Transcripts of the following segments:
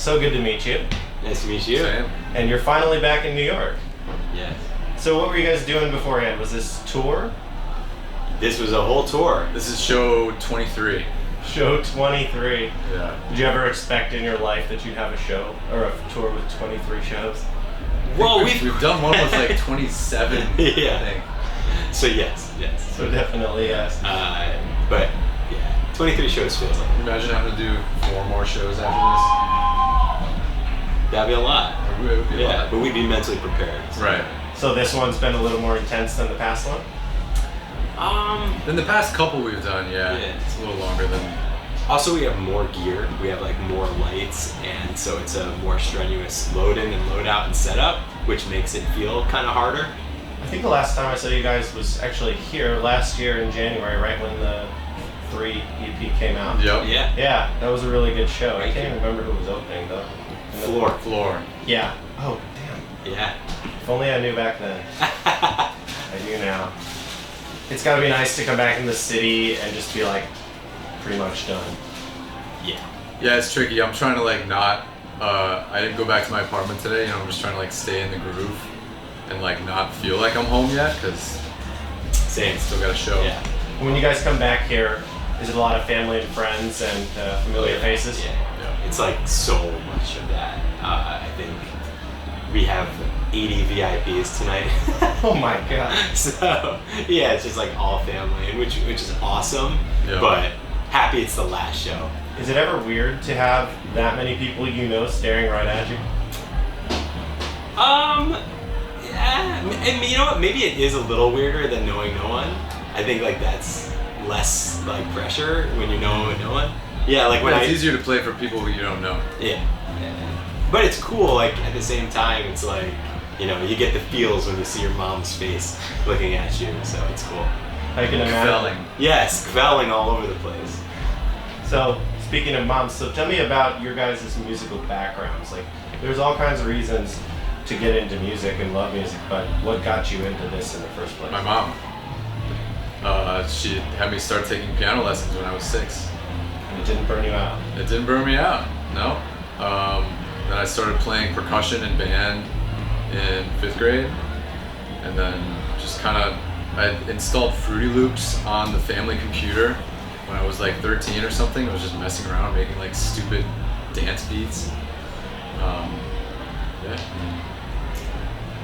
So good to meet you. Nice to meet you. Same. And you're finally back in New York. Yes. So what were you guys doing beforehand? Was this tour? This was a whole tour. This is show 23. Show 23. Yeah. Did you ever expect in your life that you'd have a show or a tour with 23 shows? Well, we've done one with like 27. Yeah. I think. So yes. So definitely yes. But yeah, 23 shows feels like Imagine having to do 4 more shows after that'd be a lot. this. It would be a Yeah, lot. but we'd be mentally prepared. Right. So this one's been a little more intense than the past one? In the past couple we've done, yeah. Yeah. It's a little longer than. Also, we have more gear. We have like more lights, and so it's a more strenuous load in and load out and setup, which makes it feel kind of harder. I think the last time I saw you guys was actually here last year in January, right when the 3 EP came out. Yep. Yeah. Yeah, that was a really good show. I Thank can't you. even remember who was opening though. Floor. Yeah. Oh, damn. Yeah. If only I knew back then. I do now. It's gotta be nice to come back in the city and just be like pretty much done. Yeah. Yeah, it's tricky. I'm trying to like not. I didn't go back to my apartment today. I'm just trying to like stay in the groove and like not feel like I'm home yet because Same. still got a show. Yeah. When you guys come back here, is it a lot of family and friends and familiar faces? Yeah. Yeah. It's like so much of that. I think we have 80 VIPs tonight. Oh my god. So yeah, it's just like all family, and which is awesome. Yeah. But happy it's the last show. Is it ever weird to have that many people you know staring right at you? Yeah, and you know what? Maybe it is a little weirder than knowing no one. I think like that's less like pressure when you know no one. Yeah, like when It's easier to play for people who you don't know. Yeah. But it's cool. Like at the same time, it's like you get the feels when you see your mom's face looking at you. So it's cool. I can imagine. Felling. Yes, kvelling all over the place. So, speaking of moms, so tell me about your guys' musical backgrounds. Like, there's all kinds of reasons to get into music and love music, but what got you into this in the first place? My mom. She had me start taking piano lessons when I was 6. And it didn't burn you out. It didn't burn me out. No. Then I started playing percussion in band in 5th grade, and then just kind of I installed Fruity Loops on the family computer when I was like 13 or something. I was just messing around making like stupid dance beats. Yeah.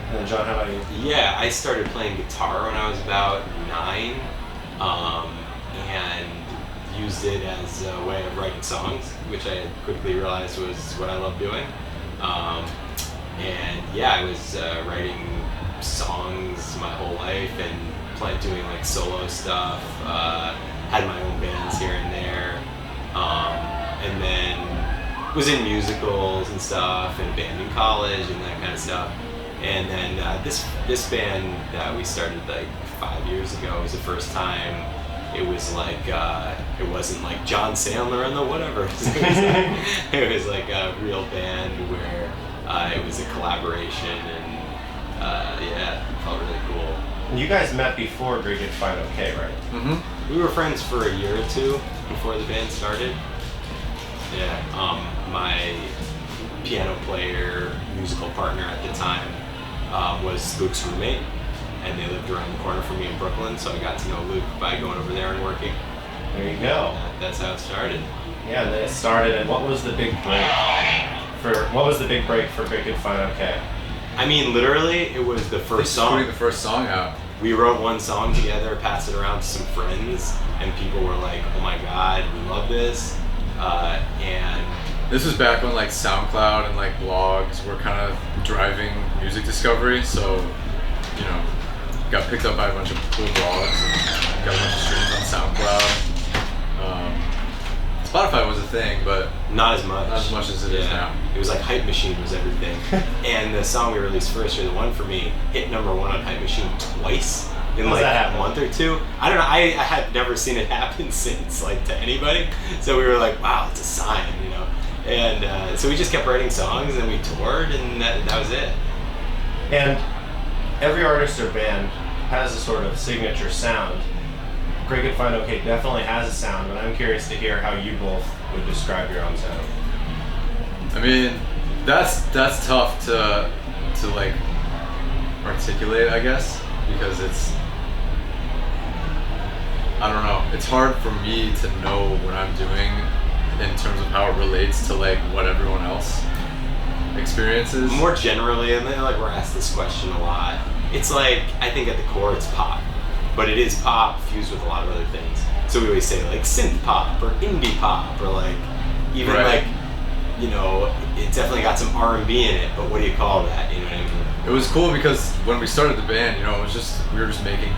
And then John, how about you? Yeah, I started playing guitar when I was about 9, and used it as a way of writing songs, which I quickly realized was what I love doing. And yeah, I was writing songs my whole life and doing like solo stuff. Had my own bands here and there, and then was in musicals and stuff, and band in college and that kind of stuff. And then this band that we started like 5 years ago was the first time it was like it wasn't like John Sandler and the whatever. It was like a real band where it was a collaboration, and yeah, it felt really cool. And you guys met before Bridget Fine OK, right? Mm-hmm. We were friends for a year or two before the band started. Yeah, my piano player, musical partner at the time was Luke's roommate, and they lived around the corner from me in Brooklyn, so I got to know Luke by going over there and working. There you go. That's how it started. Yeah, and then it started, and what was the big break for Bridget Fine OK? I mean, literally, it was the first song. Putting the first song out. We wrote one song together, passed it around to some friends, and people were like, "Oh my God, we love this!" And this was back when like SoundCloud and like blogs were kind of driving music discovery. So, got picked up by a bunch of cool blogs and got a bunch of streams on SoundCloud. Spotify was a thing, but not as much as it is now. It was like Hype Machine was everything. And the song we released first, or the one for me, hit #1 on Hype Machine twice in like a month or two. I don't know, I had never seen it happen since, like, to anybody. So we were like, wow, it's a sign, And so we just kept writing songs, and we toured, and that was it. And every artist or band has a sort of signature sound. Great Good Fine OK definitely has a sound, but I'm curious to hear how you both would describe your own sound. I mean, that's tough to like articulate, I guess, because I don't know. It's hard for me to know what I'm doing in terms of how it relates to like what everyone else experiences. More generally, and like we're asked this question a lot. It's like, I think at the core it's pop, but it is pop fused with a lot of other things. So we always say like synth pop or indie pop or like even Right. like, you know, it definitely got some R&B in it, but what do you call that? You know what I mean? It was cool because when we started the band, you know, we were just making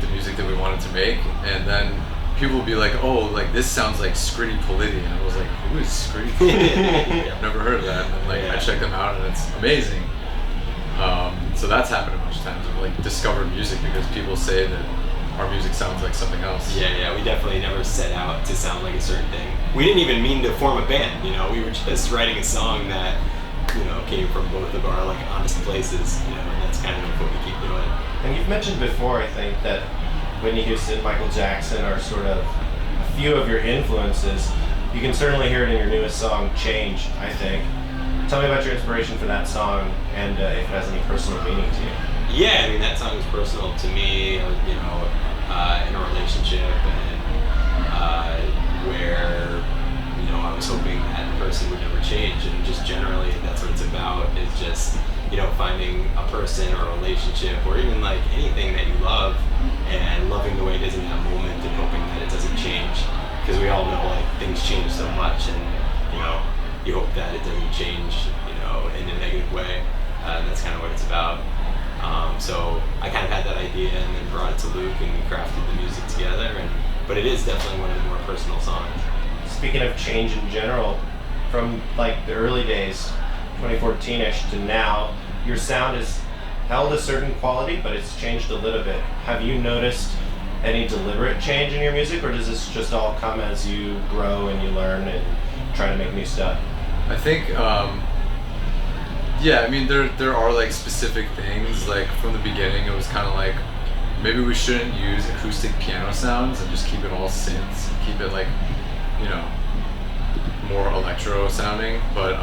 the music that we wanted to make, and then people would be like, oh, like this sounds like Scritti Politti, and I was like, who is Scritti Politti? I've never heard of that, and then like I checked them out and it's amazing. So that's happened a bunch of times. I've like discovered music because people say that our music sounds like something else. Yeah, we definitely never set out to sound like a certain thing. We didn't even mean to form a band, you know, we were just writing a song that, you know, came from both of our like honest places, you know, and that's kind of what we keep doing. And you've mentioned before, I think, that Whitney Houston, Michael Jackson are sort of a few of your influences. You can certainly hear it in your newest song, Change, I think. Tell me about your inspiration for that song and if it has any personal meaning to you. Yeah, I mean, that song is personal to me, you know, in a relationship and where, you know, I was hoping that person would never change, and just generally that's what it's about, is just, you know, finding a person or a relationship or even like anything that you love and loving the way it is in that moment and hoping that it doesn't change, because we all know like things change so much, and, you know, you hope that it doesn't change, you know, in a negative way. That's kind of what it's about. So I kind of had that idea and then brought it to Luke and we crafted the music together. But it is definitely one of the more personal songs. Speaking of change in general, from like the early days, 2014-ish to now, your sound has held a certain quality, but it's changed a little bit. Have you noticed any deliberate change in your music, or does this just all come as you grow and you learn and try to make new stuff? I think, yeah, I mean, there are like specific things. Like from the beginning, it was kind of like maybe we shouldn't use acoustic piano sounds and just keep it all synths, keep it like, you know, more electro sounding. But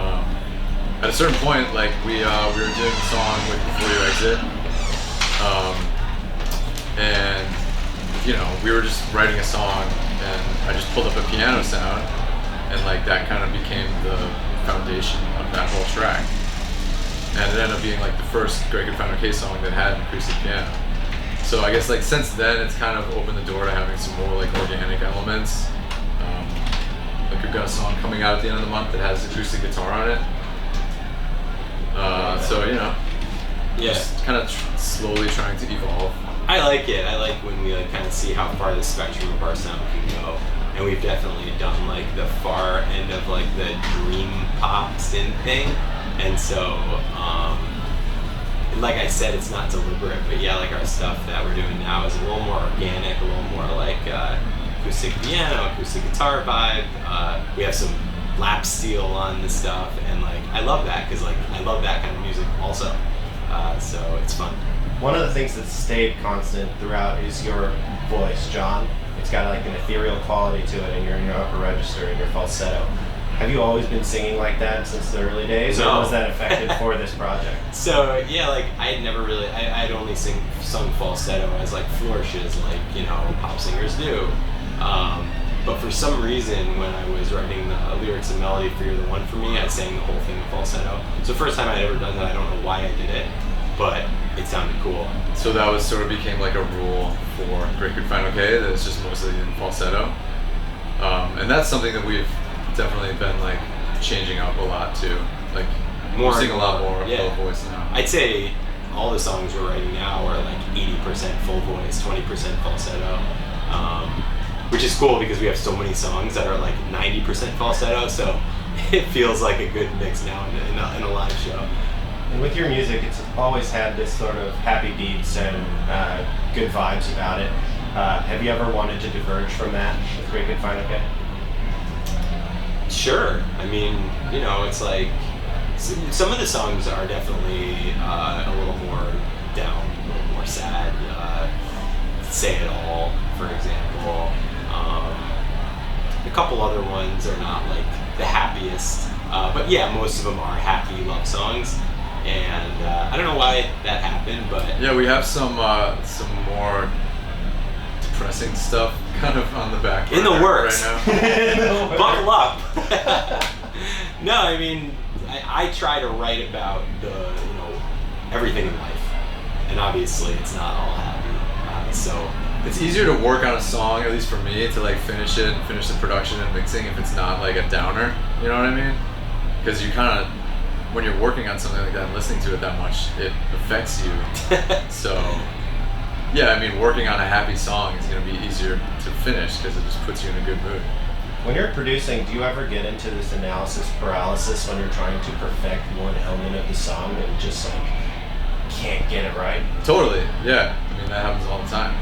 at a certain point, like we were doing the song with Before You Exit, and you know, we were just writing a song, and I just pulled up a piano sound, and like that kind of became the foundation of that whole track. And it ended up being like the first Greg and Found OK song that had an acoustic piano. So I guess like since then it's kind of opened the door to having some more like organic elements. Like we've got a song coming out at the end of the month that has acoustic guitar on it. So you know, just kind of slowly trying to evolve. I like it. I like when we like kind of see how far the spectrum of our sound can go. And we've definitely done like the far end of like the dream pop synth thing. And so, like I said, it's not deliberate, but yeah, like our stuff that we're doing now is a little more organic, a little more like acoustic piano, acoustic guitar vibe. We have some lap steel on the stuff, and like I love that because like I love that kind of music also. So it's fun. One of the things that's stayed constant throughout is your voice, John. It's got like an ethereal quality to it, and you're in your upper register and your falsetto. Have you always been singing like that since the early days, No. or was that affected for this project? So yeah, like I had never really, I'd only sung falsetto as like flourishes, like, you know, pop singers do. But for some reason, when I was writing the lyrics and melody for You're the One for Me, I sang the whole thing in falsetto. So first time I'd ever done that. I don't know why I did it, but it sounded cool. So that was sort of became like a rule for Great Good Fine Okay, that it's just mostly in falsetto. And that's something that we've definitely been like changing up a lot too. Like More we're singing a lot more yeah. full voice now. I'd say all the songs we're writing now are like 80% full voice, 20% falsetto, which is cool because we have so many songs that are like 90% falsetto, so it feels like a good mix now in a live show. And with your music, it's always had this sort of happy beats and good vibes about it. Have you ever wanted to diverge from that with Great Good Fine Okay? Sure. I mean, you know, it's like some of the songs are definitely a little more down, a little more sad. Say It All, for example. A couple other ones are not like the happiest. But yeah, most of them are happy love songs, and I don't know why that happened, but Yeah, we have some more depressing stuff kind of on the back in the burner works. right now. Buckle up. No, I mean, I try to write about everything in life, and obviously it's not all happy. So It's easier to work on a song, at least for me, to like finish it and finish the production and mixing if it's not like a downer. You know what I mean? Because you kind of, when you're working on something like that and listening to it that much, it affects you. So, yeah, I mean, working on a happy song is going to be easier to finish because it just puts you in a good mood. When you're producing, do you ever get into this analysis paralysis when you're trying to perfect one element of the song and just like can't get it right? Totally, yeah. I mean, that happens all the time.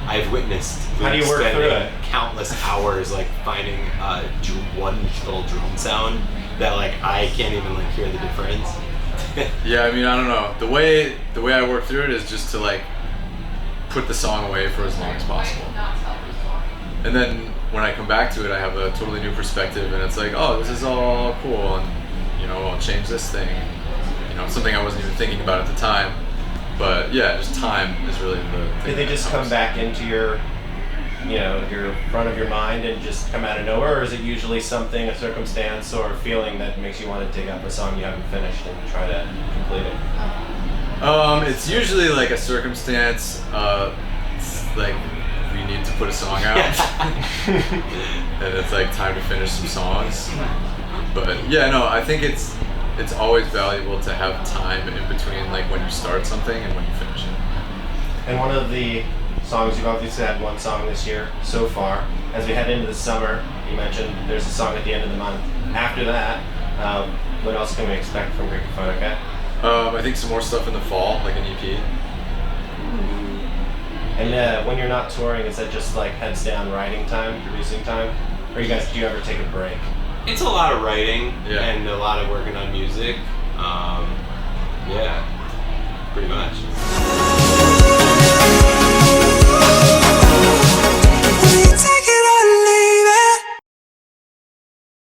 I've witnessed How do you work through spending it? countless hours like finding one little drum sound that like I can't even like hear the difference. Yeah, I mean, I don't know. The way I work through it is just to like put the song away for as long as possible. And then when I come back to it, I have a totally new perspective, and it's like, oh, this is all cool, and I'll change this thing. Something I wasn't even thinking about at the time. But yeah, just time is really the thing. Did they that just helps. come back into your front of your mind and just come out of nowhere, or is it usually something, a circumstance or a feeling that makes you want to dig up a song you haven't finished and try to complete it? It's usually like a circumstance. It's like we need to put a song out, and it's like time to finish some songs. But yeah, no, I think it's always valuable to have time in between, like when you start something and when you finish it. And one of the songs, you've obviously had one song this year so far. As we head into the summer, you mentioned there's a song at the end of the month. After that, what else can we expect from Greek Phonica? I think some more stuff in the fall, like an E EP. And when you're not touring, is that just like heads down writing time, producing time? Or do you ever take a break? It's a lot of writing Yeah. and a lot of working on music. Yeah, pretty much.